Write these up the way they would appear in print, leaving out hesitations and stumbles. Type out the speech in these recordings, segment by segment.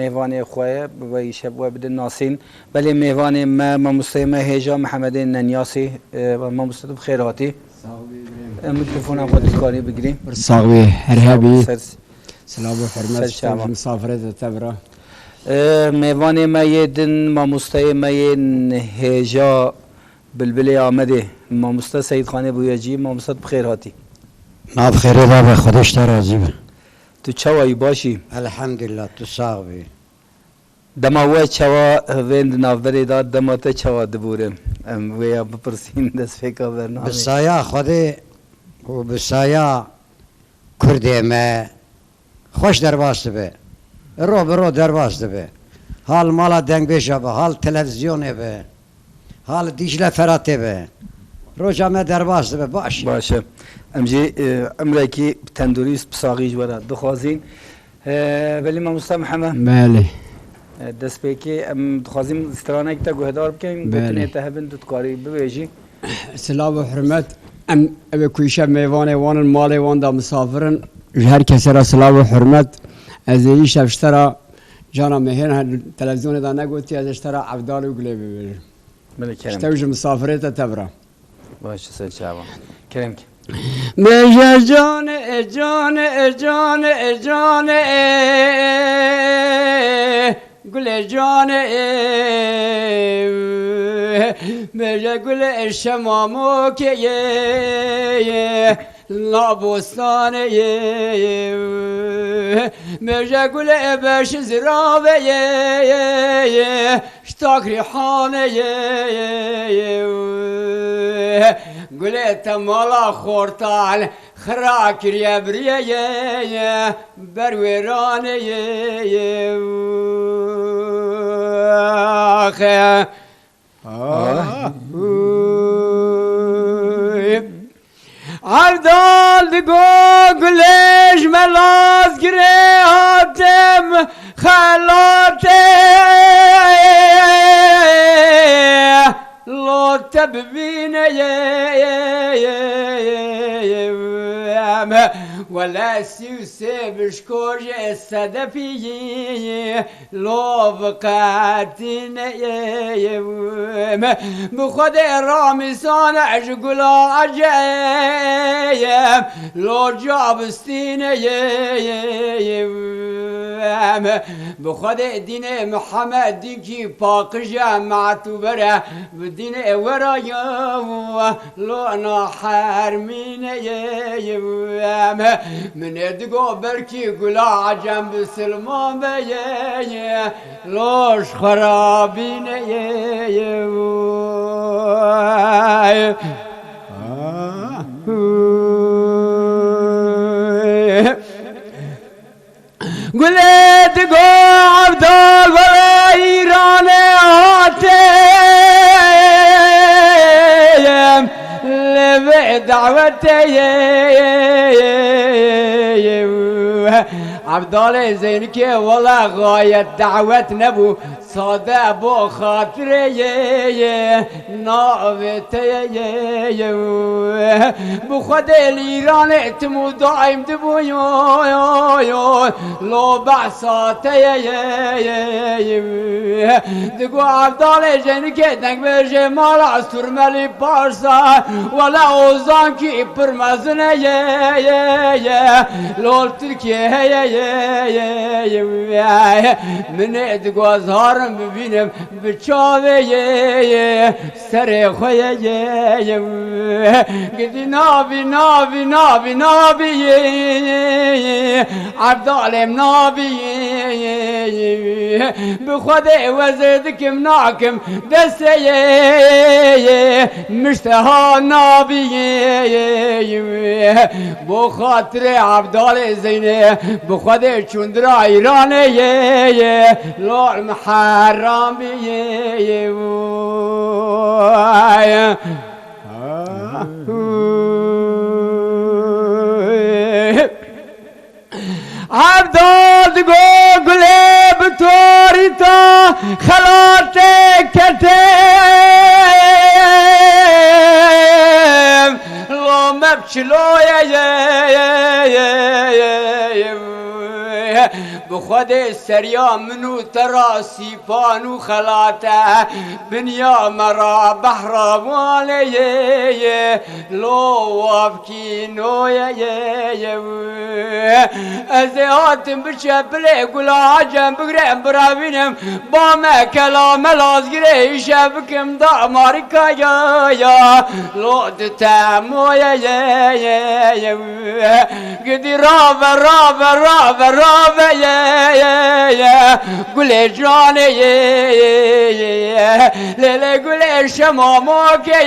میوان خواه و شب و بدن ناسین ولی میوان ما مسلمه هجا محمد ننیاسی و ما مسلم خیراتی میکروفون خود کاری بگیریم ساقوی هرهبی سلام و حرمت مسافرت تبرا میوان ما یدن ما مسلم هجا بلبل آمده ما مسلم سید خانه بویاجی ما مسلم خیراتی ما بخیره بابا خودش راضی به تو چوایی باشی الحمدلله تو ساقوی دما و چوا وند نافبری داد دما تا چوا دبورم ویا بپرسین دست فکر برنامه بسایا خودی و بسایا کرده ما خوش درواز به رو درواز به حال مالا دنگ بشه به حال تلویزیونه به حال دیجله فراته به روزا ما درواز به باشه امجی امریکی تندوریست بساقیج ورد دخوازین ولی ما مستم همه بله دست پیکی دخوازیم استرانه که تا گوهدار بکنیم بتونه تهبن دو کاری ببیجی سلام و حرمت ام ابی کویشه میوان وان مال وان دا مسافرن هر کسی را سلام و حرمت از ایش اشترا جانا مهین تلویزیون دا نگوتی از اشترا عبدال و گلی ببینیم بله کرم اشتوج مسافرت تبرا باشه سید شعبان کرم که میشه جان گل جان میشه گل شمامو که لابستان میشه گل بش زراوه شتاک ریحانه گل تمالا خورتال خراک ریبریه برویرانه آخه عبدال دگو گلش ملاز گره آتم خلاته لو تببينه ولا سيوسي شكوج السدفي لو بقاتين بخد رامي صانع جقلا عجايب لو جابستين بخد دين محمد دينكي باق جامعة بره بدين ورايا لو انا حرمين من ادقو بركي قلا عجم بسلمان بيه لوش خرابين قلت قو عبدال ولا ايران هاتم لبع دعوتي عبدال زينك والله غاية دعوة نبو صادق بو خاطري ناوتي بخد الإيران اتمو دائم دبو لو بعصاتي دقو عبدال زينك دنك بجي مال عصر مالي بارسا ولا اوزان كي برمزني لول تركي من ادقو ظهرم ببينم بچاوه سر خويه قدي نابي نابي نابي نابي عبدالم نابي بخود وزدك مناكم دسي مشتها نابي بو خاطر عبدال زينه بخود چوندرا ایرانه لول محرم بیه عبدال دگو گله بطوری تا خلات کتیم لو مبچلویه بخود سریا منو ترا سیپانو خلاته بنیا مرا بحراواله لو وابکی نویه از هاتم بشبله گلا عجم بگرم براوینم با ما کلام لازگره شبکم دا مارکا یا لود تامویه قدی راب گل جانه لیلی گل شماموکه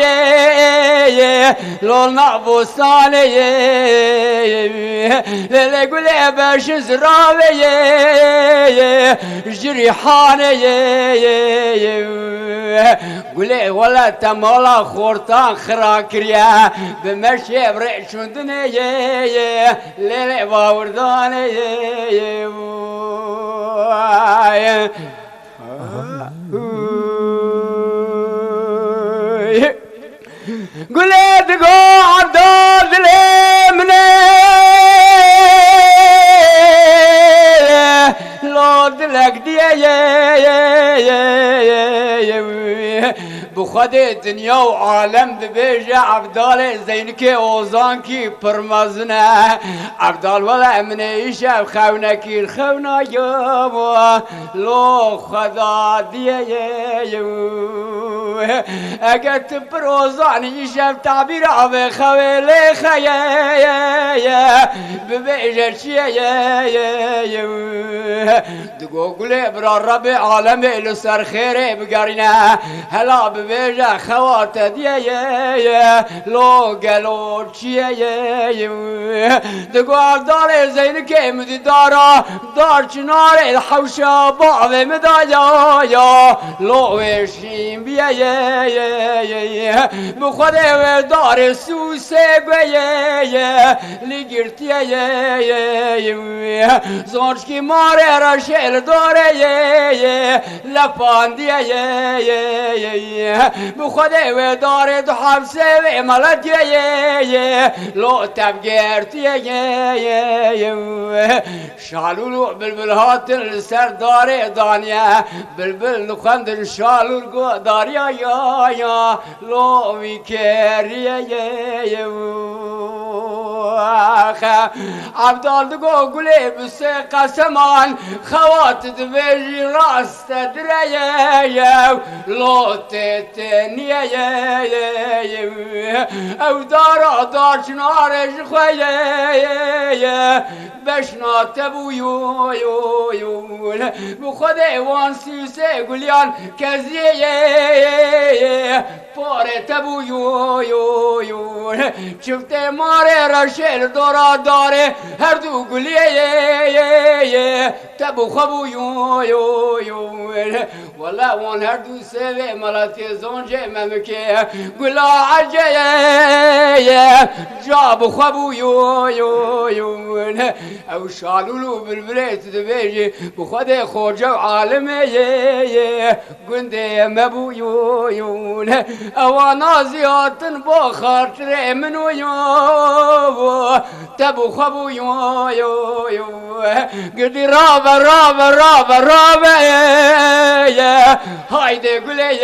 لول نابوستانه لیلی گل بش زراوه جریحانه گل ولا تمالا خورتان خراکریا بمشي بريء شندني ليلي باورداني قلت قعد ظلمني لو دلك دي بخود دنیا و عالم ببیجه عبدال زینکی اوزانکی پرمزنه عبدال ولا منه ایشب خونکی خونه یابو لو خدا دیه اگر تپر اوزانی ایشب تعبیر آب خویلی خیه ببیجه چیه دگو گله برا رب عالم لسر خیره بگرینه هلا ببیجه خوات دیه لو گلو چیه دگو عبدال زینکی مدی دارا دار چنار الحوشا باوه مدایا لو وشیم بیه بخود و دار سوسه گویه لگرتیه زنش کی ماره را شل داره لپاندیه بخود و داره دو حبسه و ملتیه لو تبگرتیه شالولو بلبل هاتن سر داره دانیه بلبل نخندن شالول گو داریا یا لو ویکریه عبدال دگو گله بسه قسمان خوات دبیجی راست دریه لو تتنیه او دارا دار چنارش خویه بشنا تبویون بخود وان سیسه گلیان کزیه پاره تبویون چفته ماره رشل دورا داره هر دو گلیه تبو خبویون ولا وان هر دو سوه ملاتی زنجه ممکه گلا عجیه جاب خبویون او شالولو بالبريت دبيجي بخد خوجه عالميه قندي مبويون او نازيات بخاطر من ويو تبو خبويو قدي راب هايدي قولي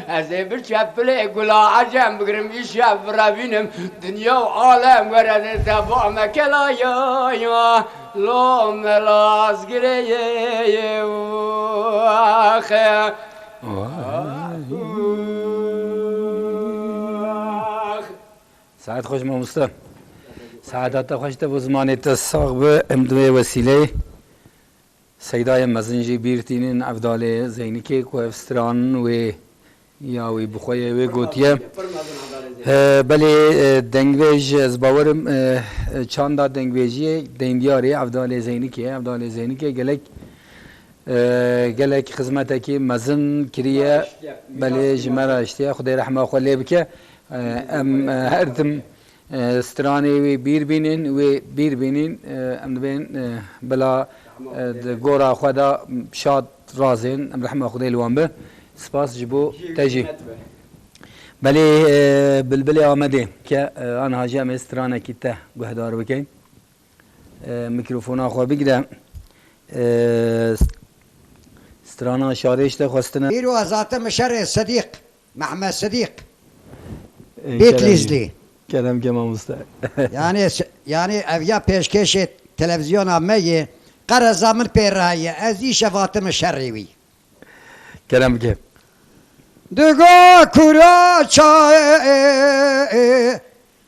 ازي برشابلي قولا عجم بقرم يشاف رابينم دنيا وعالم ورد تبع مكلا يا لو ملاز قريه واخ سعد خوش ماموستا سعادت خوش تبو زمانت الصاغب امدوه وسیله سیدای مزنجی بیرتینین عبدال زینکی کوهستران و یاوی بخوی و گوتیه بله دنگویج از باورم چند دنگویجی دیندیاری عبدال زینکی گلک خدمت کی مزن کریه بله جمره اشتیا خدای رحمه خاله بکه ام هردم استرانی و بیر بینین ام دبین بلا گورا خدا شاد رازین ام رحمه خدای لوان به سپاس جبو تجی بله بلبل آمده که آن حاجی ام استرانه کیته گهدار بکن میکروفون خو بگیرم سترانا شارش ده خواستنه بیرو ازات مشر صدیق محمد صدیق بیت لیزلی کلم که ما مستر یعنی اویا پیشکش تلویزیون همه قرار زمن پیر رایه از این شفات مشریوی کلم که دگا کورا چای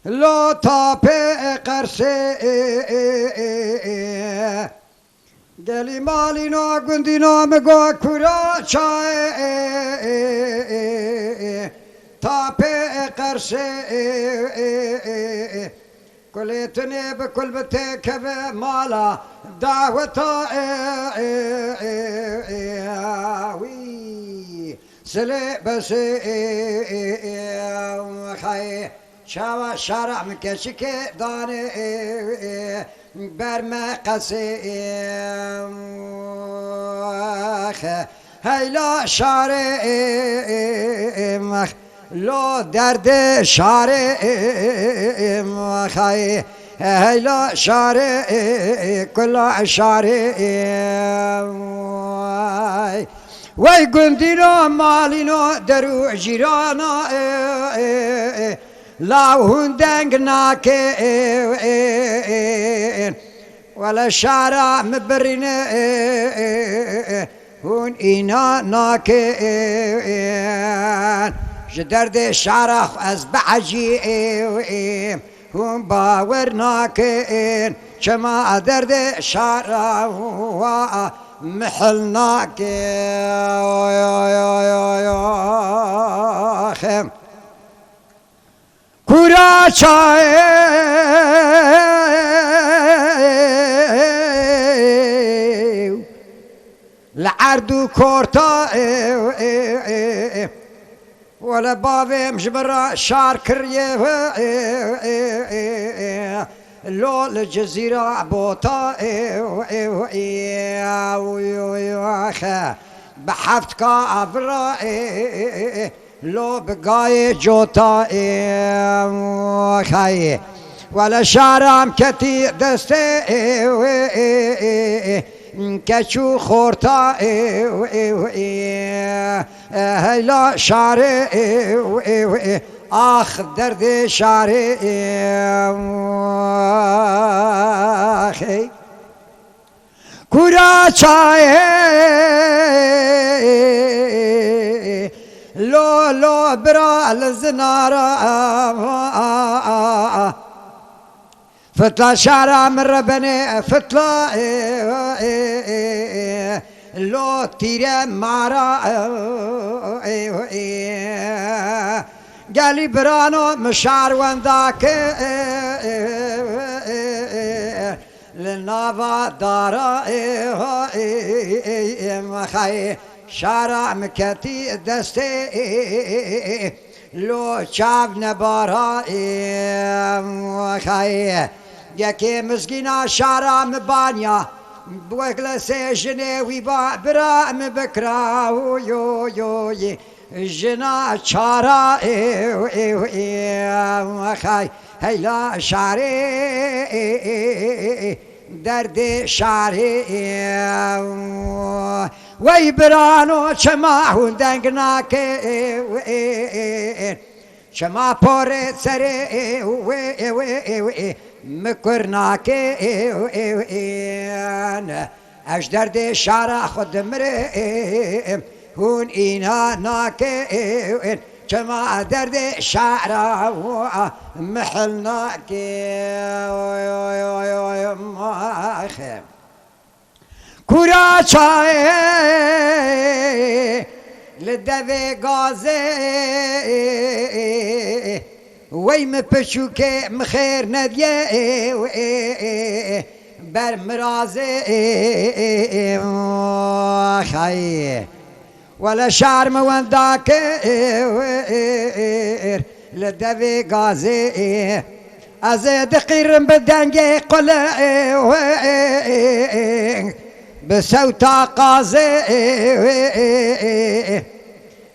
لا تاپ قرسه گلی مالینا گندینا مگا کورا چای تاپ قرسه کلیتنی بکل بته کبه مالا دعوتا وی سلی بسی خی شاوا شارع مکشی که دانه برمه قسی هیلا شارع مخ لو درد شارع مخی هیلا شارع کلا شارع وی گندینا مالینو درو جیرانا لاهون دنگ ناکه ولا شارع مبرین هون اینا ناکه جدرد شارع از بعجی هون باور ناکه چما درد شارع و محلناك خم كورا چاي لعردو كورتا ولا بابي مجبرة شار كريه لو الجزيرة بوطا بحفت كافرا لو بقاي جوتا خاي ولا شارم كتي دستي كشو خورتا هلا شاري آخ درد شارع آخی کورا چای لو برا لزنارا فتلا شارع من ربني فتلا لو تيرا مارا قالي برانو مشار ونداك للنافا دارا مخاي شارع مكتي دستي لو شاف نبارا مخاي يكي مسكينا شارع مبانيا بوكلا سجني ويبا برا مبكرا يو يو جنا چارا خای هیلا شاری درد شاری وی برانو چما هندنگ ناکه چما پور سره مکرناکه اش درد شارا خود مره هون اینا ناکه چما درد شعرا محل ناکه ماخه کورا چای لدوی گازه وی مپشو که مخیر ندیه بر مرازه خیه ولا شعر مونداك لدوي غازي ازيد قيرم بدنجي قل بسوتا قازي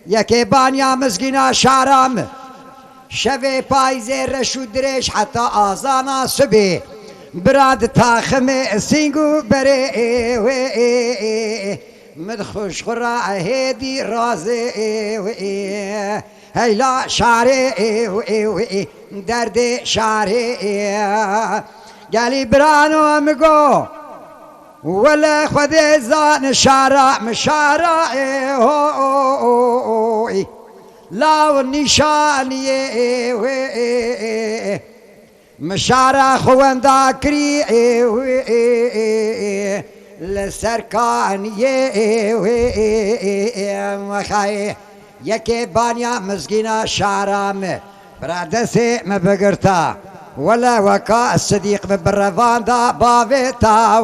يكي بانيا مسكينا شعرام شوي بايزي رشو دريش حتى آزانا سبي براد تاخم سینگو بره وی من خوش خورا هدی رازه وی هیلا شاره وی درد شاره گلی برانو مگو ولا خذ زان شارع مشارع لا والنشاني مشارع خوان ذاكري للسركاني مخاي يكي بانيا مسكينة شارع برادسي ما بقرتا ولا وكا الصديق بالرفان دا بابتا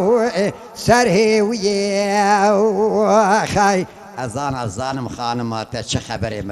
سرهي ويا خاي أذان مخانمات شخبري